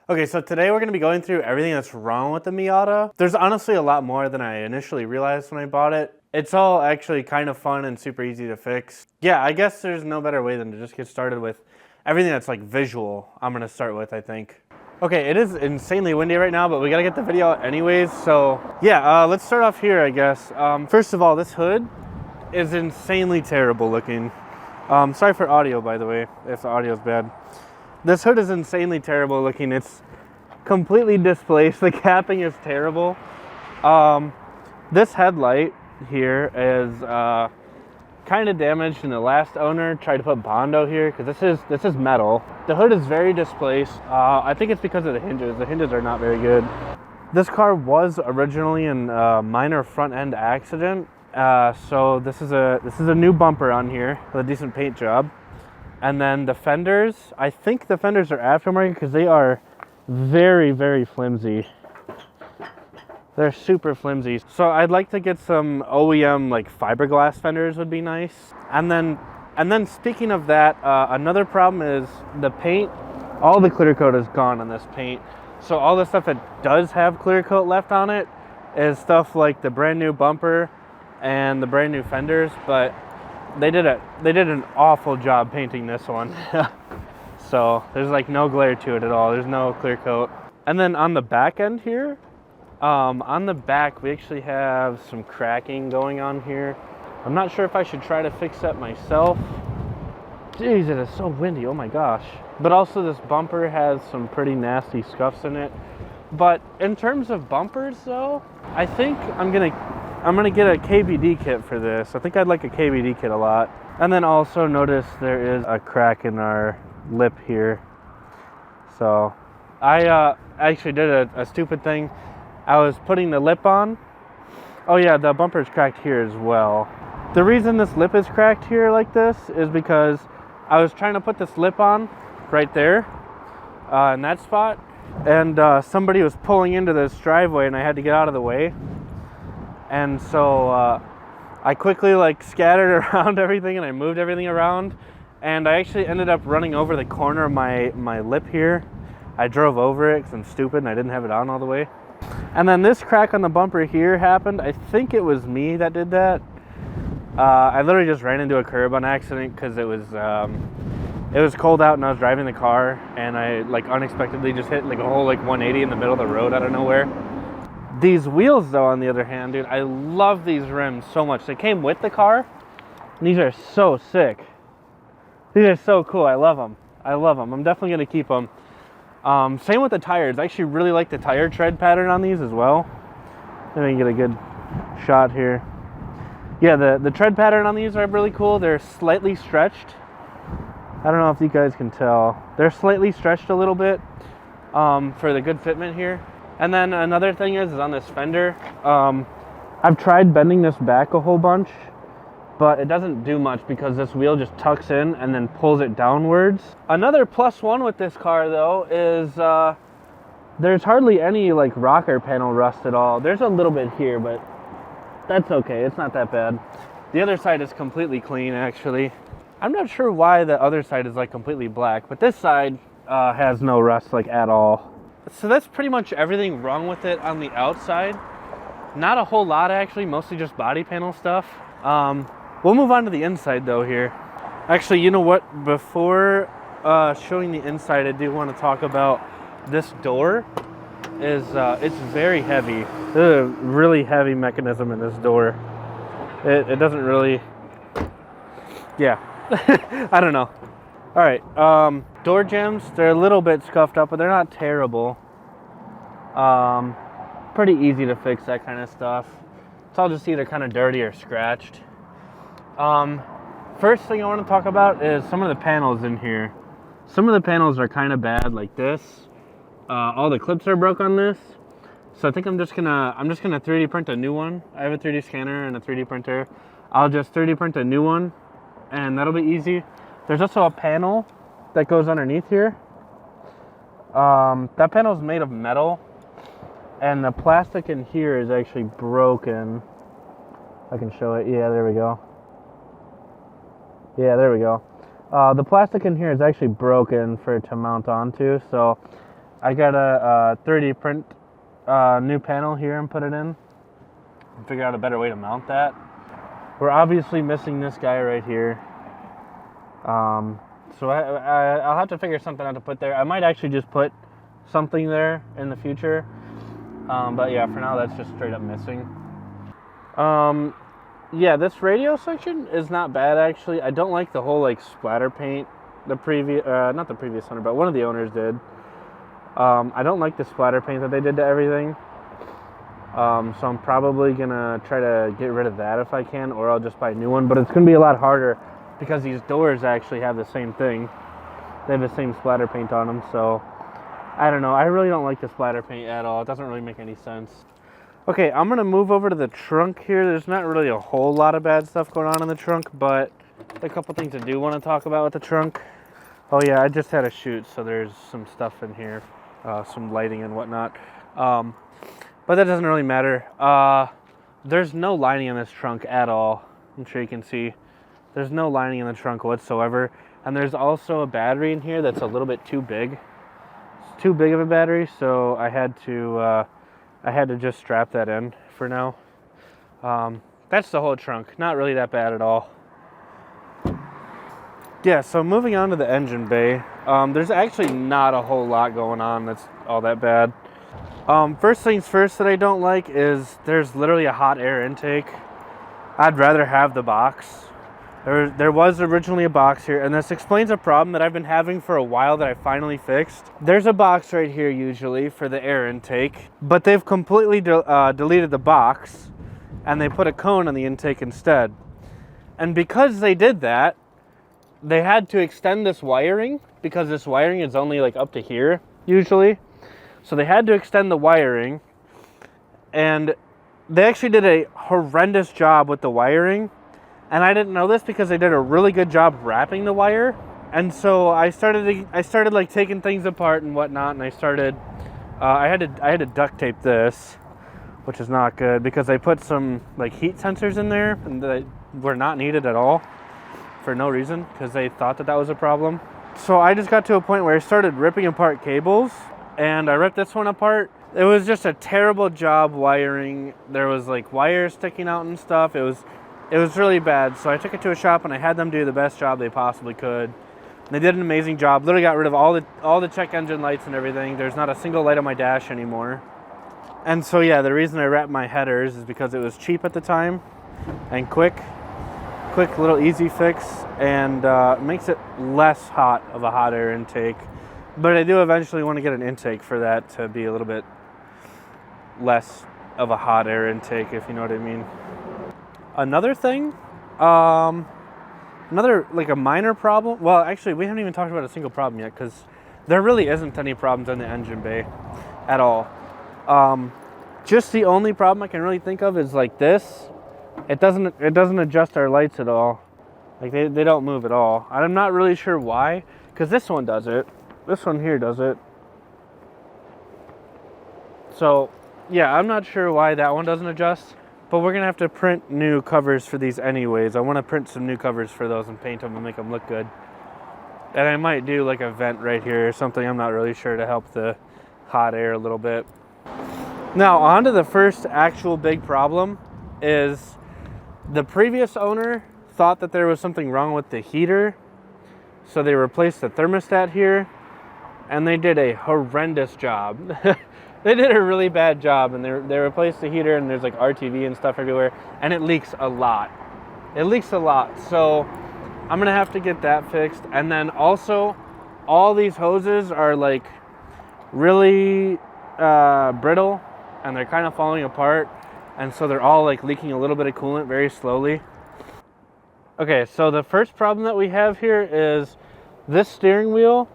Okay, so today we're going to be going through everything that's wrong with the Miata. There's honestly a lot more than I initially realized when I bought it. It's all actually kind of fun and super easy to fix. Yeah, I guess there's no better way than to just get started with everything that's like visual. I'm going to start with, I think. Okay, it is insanely windy right now, but we got to get the video out anyways. So yeah, let's start off here, I guess. First of all, this hood is insanely terrible looking. Sorry for audio, by the way, if the audio is bad. This hood is insanely terrible looking. It's completely displaced. The capping is terrible. This headlight here is kind of damaged, and the last owner tried to put Bondo here because this is metal. The hood is very displaced. I think it's because of the hinges. The hinges are not very good. This car was originally in a minor front end accident. So this is a new bumper on here with a decent paint job. And then the fenders, I think the fenders are aftermarket because they are very, very flimsy. They're super flimsy. So I'd like to get some OEM like fiberglass fenders would be nice. And then speaking of that, another problem is the paint. All the clear coat is gone on this paint. So all the stuff that does have clear coat left on it is stuff like the brand new bumper and the brand new fenders, but they did an awful job painting this one. So there's like no glare to it at all. There's no clear coat. And then on the back end here, on the back we actually have some cracking going on here. I'm not sure if I should try to fix that myself. Jeez, it is so windy, oh my gosh. But also this bumper has some pretty nasty scuffs in it. But in terms of bumpers though, I think I'm gonna get a KBD kit for this. I think I'd like a KBD kit a lot. And then also notice there is a crack in our lip here. So I actually did a stupid thing. I was putting the lip on. Oh yeah, the bumper's cracked here as well. The reason this lip is cracked here like this is because I was trying to put this lip on right there in that spot. And somebody was pulling into this driveway and I had to get out of the way. And so I quickly like scattered around everything and I moved everything around, and I actually ended up running over the corner of my lip here. I drove over it because I'm stupid and I didn't have it on all the way. And then this crack on the bumper here happened. I think it was me that did that. I literally just ran into a curb on accident because it was cold out and I was driving the car, and I like unexpectedly just hit like a whole like 180 in the middle of the road out of nowhere. These wheels though, on the other hand, dude, I love these rims so much. They came with the car, and these are so sick. These are so cool. I love them. I'm definitely going to keep them. Same with the tires. I actually really like the tire tread pattern on these as well. Let me get a good shot here. Yeah, the tread pattern on these are really cool. They're slightly stretched. I don't know if you guys can tell. They're slightly stretched a little bit for the good fitment here. And then another thing is on this fender, I've tried bending this back a whole bunch, but it doesn't do much because this wheel just tucks in and then pulls it downwards. Another plus one with this car though is there's hardly any like rocker panel rust at all. There's a little bit here, but that's okay. It's not that bad. The other side is completely clean actually. I'm not sure why the other side is like completely black, but this side has no rust like at all. So that's pretty much everything wrong with it on the outside. Not a whole lot actually, mostly just body panel stuff. We'll move on to the inside though here. Actually, you know what? Before showing the inside, I do want to talk about this door. It's very heavy. There's a really heavy mechanism in this door. It doesn't really, yeah. I don't know. All right, door jambs, they're a little bit scuffed up, but they're not terrible. Pretty easy to fix that kind of stuff. It's all just either kind of dirty or scratched. First thing I want to talk about is some of the panels in here. Some of the panels are kind of bad, like this. All the clips are broke on this. So I think I'm just gonna 3D print a new one. I have a 3D scanner and a 3D printer. I'll just 3D print a new one, and that'll be easy. There's also a panel that goes underneath here. That panel is made of metal, and the plastic in here is actually broken. I can show it. Yeah, there we go. The plastic in here is actually broken for it to mount onto, so I got a 3D print new panel here and put it in and figure out a better way to mount that. We're obviously missing this guy right here. So I'll have to figure something out to put there. I might actually just put something there in the future. But yeah, for now that's just straight up missing. Yeah, this radio section is not bad actually. I don't like the whole like splatter paint. The previous, not the previous owner, but one of the owners did. I don't like the splatter paint that they did to everything. So I'm probably gonna try to get rid of that if I can, or I'll just buy a new one. But it's gonna be a lot harder because these doors actually have the same thing. They have the same splatter paint on them, so I don't know. I really don't like the splatter paint at all. It doesn't really make any sense. Okay, I'm gonna move over to the trunk here. There's not really a whole lot of bad stuff going on in the trunk, but a couple things I do want to talk about with the trunk. Oh yeah, I just had a shoot, so there's some stuff in here, some lighting and whatnot. But that doesn't really matter. There's no lining in this trunk at all. I'm sure you can see. There's no lining in the trunk whatsoever. And there's also a battery in here that's a little bit too big. It's too big of a battery, so I had to just strap that in for now. That's the whole trunk. Not really that bad at all. Yeah, so moving on to the engine bay. There's actually not a whole lot going on that's all that bad. First things first that I don't like is there's literally a hot air intake. I'd rather have the box. There was originally a box here, and this explains a problem that I've been having for a while that I finally fixed. There's a box right here usually for the air intake, but they've completely deleted the box, and they put a cone on the intake instead. And because they did that, they had to extend this wiring, because this wiring is only like up to here usually. So they had to extend the wiring, and they actually did a horrendous job with the wiring. And I didn't know this because they did a really good job wrapping the wire. And so I started like taking things apart and whatnot, and I had to duct tape this, which is not good because they put some like heat sensors in there and they were not needed at all for no reason because they thought that was a problem. So I just got to a point where I started ripping apart cables, and I ripped this one apart. It was just a terrible job wiring. There was like wires sticking out and stuff. It was really bad. So I took it to a shop and I had them do the best job they possibly could. And they did an amazing job. Literally got rid of all the check engine lights and everything. There's not a single light on my dash anymore. And so yeah, the reason I wrapped my headers is because it was cheap at the time and quick little easy fix, and makes it less hot of a hot air intake. But I do eventually want to get an intake for that to be a little bit less of a hot air intake, if you know what I mean. Another thing, another like a minor problem. Well, actually, we haven't even talked about a single problem yet because there really isn't any problems in the engine bay at all. Just the only problem I can really think of is like this. It doesn't adjust our lights at all. Like they don't move at all. I'm not really sure why, because this one does it. This one here does it. So yeah, I'm not sure why that one doesn't adjust, but we're gonna have to print new covers for these anyways. I want to print some new covers for those and paint them and make them look good. And I might do like a vent right here or something. I'm not really sure, to help the hot air a little bit. Now on to the first actual big problem is the previous owner thought that there was something wrong with the heater. So they replaced the thermostat here, and they did a horrendous job. They did a really bad job, and they replaced the heater, and there's like RTV and stuff everywhere, and it leaks a lot. It leaks a lot, so I'm gonna have to get that fixed. And then also, all these hoses are like really brittle, and they're kind of falling apart, and so they're all like leaking a little bit of coolant very slowly. Okay, so the first problem that we have here is this steering wheel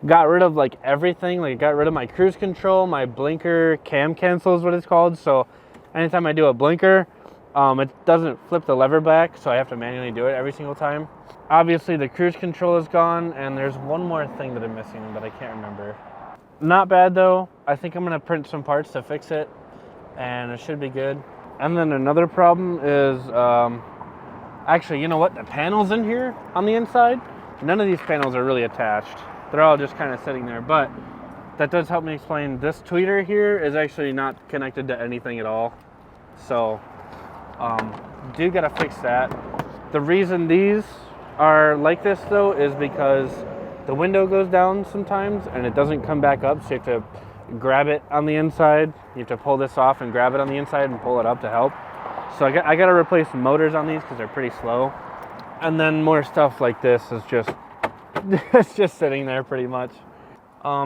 got rid of like everything. Like it got rid of my cruise control, my blinker, cam cancel is what it's called. So anytime I do a blinker, it doesn't flip the lever back, so I have to manually do it every single time. Obviously the cruise control is gone, and there's one more thing that I'm missing, but I can't remember. Not bad though. I think I'm gonna print some parts to fix it, and it should be good. And then another problem is, actually, you know what? The panels in here on the inside, none of these panels are really attached. They're all just kind of sitting there, but that does help me explain. This tweeter here is actually not connected to anything at all. So, do gotta fix that. The reason these are like this though is because the window goes down sometimes and it doesn't come back up, so you have to grab it on the inside. You have to pull this off and grab it on the inside and pull it up to help. So I got to replace motors on these because they're pretty slow. And then more stuff like this is just it's just sitting there pretty much.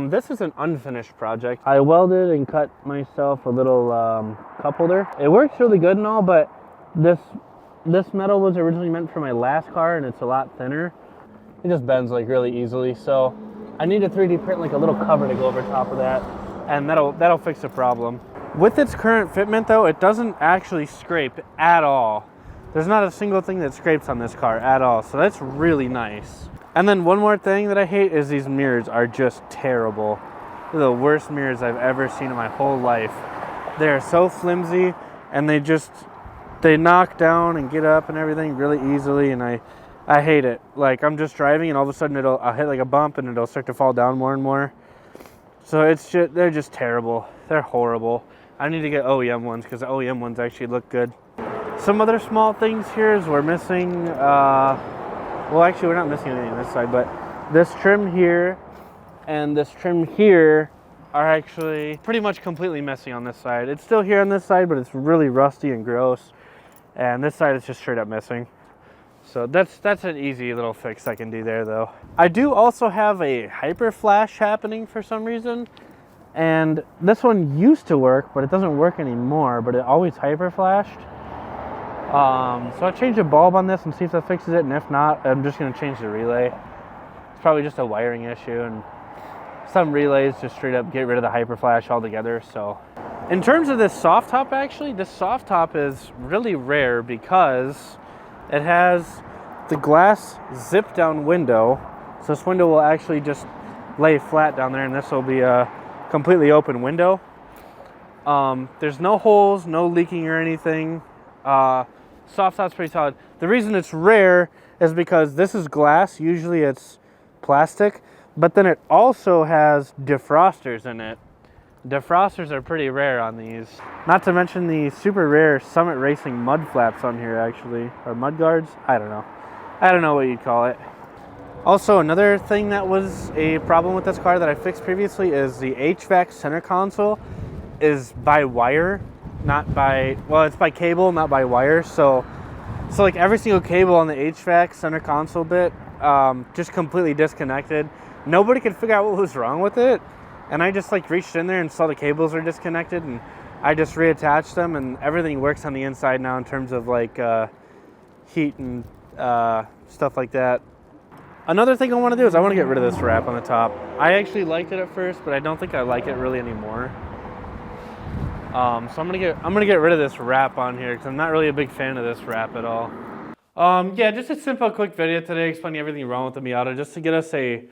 This is an unfinished project. I welded and cut myself a little cup holder. It works really good and all, but this metal was originally meant for my last car and it's a lot thinner. It just bends like really easily. So I need to 3D print like a little cover to go over top of that, and that'll fix the problem. With its current fitment though, it doesn't actually scrape at all. There's not a single thing that scrapes on this car at all, so that's really nice. And then one more thing that I hate is these mirrors are just terrible. They're the worst mirrors I've ever seen in my whole life. They're so flimsy, and they knock down and get up and everything really easily, and I hate it. Like, I'm just driving and all of a sudden I'll hit like a bump and it'll start to fall down more and more. So they're just terrible. They're horrible. I need to get OEM ones because the OEM ones actually look good. Some other small things here is we're missing, well actually we're not missing anything on this side, but this trim here and this trim here are actually pretty much completely missing on this side. It's still here on this side, but it's really rusty and gross. And this side is just straight up missing. So that's an easy little fix I can do there though. I do also have a hyper flash happening for some reason. And this one used to work, but it doesn't work anymore, but it always hyper flashed. So I'll change the bulb on this and see if that fixes it, and if not, I'm just gonna change the relay. It's probably just a wiring issue, and some relays just straight up get rid of the hyper flash altogether. So in terms of this soft top, actually, this soft top is really rare because it has the glass zip down window. So this window will actually just lay flat down there, and this will be a completely open window. There's no holes, no leaking or anything. Soft top's pretty solid. The reason it's rare is because this is glass. Usually it's plastic, but then it also has defrosters in it. Defrosters are pretty rare on these. Not to mention the super rare Summit Racing mud flaps on here actually, or mud guards. I don't know what you'd call it. Also, another thing that was a problem with this car that I fixed previously is the HVAC center console is by wire, not by, well, it's by cable, not by wire. So like every single cable on the HVAC center console bit just completely disconnected. Nobody could figure out what was wrong with it. And I just like reached in there and saw the cables are disconnected, and I just reattached them, and everything works on the inside now in terms of like heat and stuff like that. Another thing I want to do is I want to get rid of this wrap on the top. I actually liked it at first, but I don't think I like it really anymore. So I'm gonna get rid of this wrap on here because I'm not really a big fan of this wrap at all. Yeah, just a simple, quick video today explaining everything wrong with the Miata, just to get us a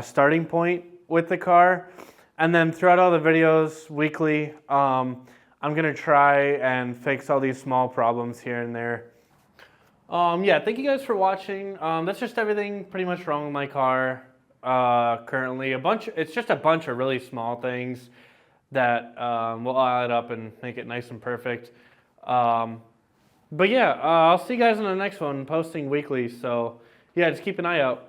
starting point with the car. And then throughout all the videos weekly, I'm gonna try and fix all these small problems here and there. Yeah, thank you guys for watching. That's just everything pretty much wrong with my car currently. It's just a bunch of really small things that will add up and make it nice and perfect. But yeah, I'll see you guys in the next one, posting weekly. So yeah, just keep an eye out.